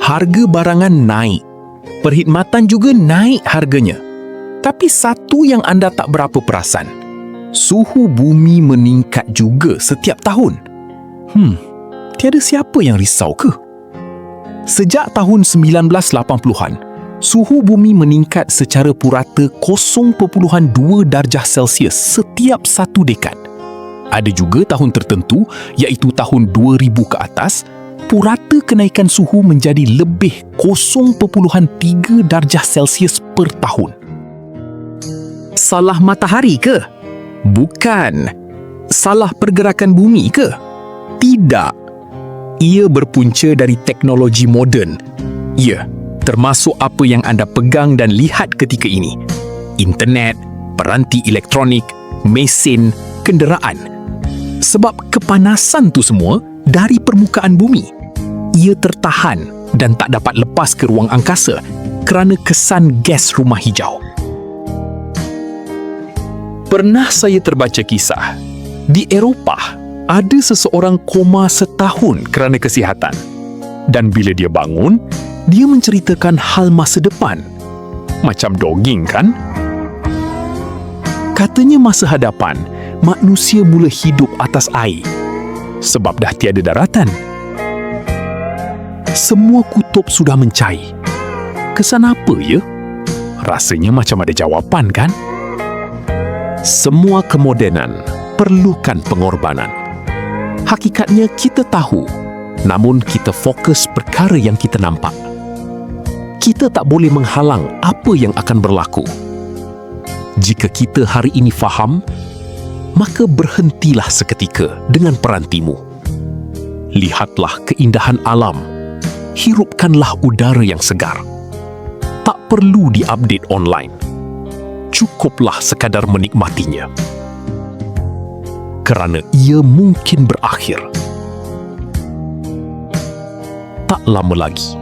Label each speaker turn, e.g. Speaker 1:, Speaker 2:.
Speaker 1: harga barangan naik. Perkhidmatan juga naik harganya. Tapi satu yang anda tak berapa perasan, suhu bumi meningkat juga setiap tahun. Tiada siapa yang risau ke? Sejak tahun 1980-an, suhu bumi meningkat secara purata 0.2 darjah Celsius setiap satu dekad. Ada juga tahun tertentu, iaitu tahun 2000 ke atas, purata kenaikan suhu menjadi lebih 0.3 darjah Celsius per tahun. Salah matahari ke? Bukan. Salah pergerakan bumi ke? Tidak. Ia berpunca dari teknologi moden. Ya, termasuk apa yang anda pegang dan lihat ketika ini. Internet, peranti elektronik, mesin, kenderaan. Sebab kepanasan tu semua dari permukaan bumi. Ia tertahan dan tak dapat lepas ke ruang angkasa kerana kesan gas rumah hijau. Pernah saya terbaca kisah, di Eropah ada seseorang koma setahun kerana kesihatan. Dan bila dia bangun, dia menceritakan hal masa depan. Macam dongeng kan? Katanya masa hadapan, manusia mula hidup atas air. Sebab dah tiada daratan. Semua kutub sudah mencair. Kesan apa ya? Rasanya macam ada jawapan kan? Semua kemodenan perlukan pengorbanan. Hakikatnya kita tahu, namun kita fokus perkara yang kita nampak. Kita tak boleh menghalang apa yang akan berlaku. Jika kita hari ini faham, maka berhentilah seketika dengan perantimu. Lihatlah keindahan alam. Hirupkanlah udara yang segar. Tak perlu diupdate online. Cukuplah sekadar menikmatinya. Kerana ia mungkin berakhir. Tak lama lagi.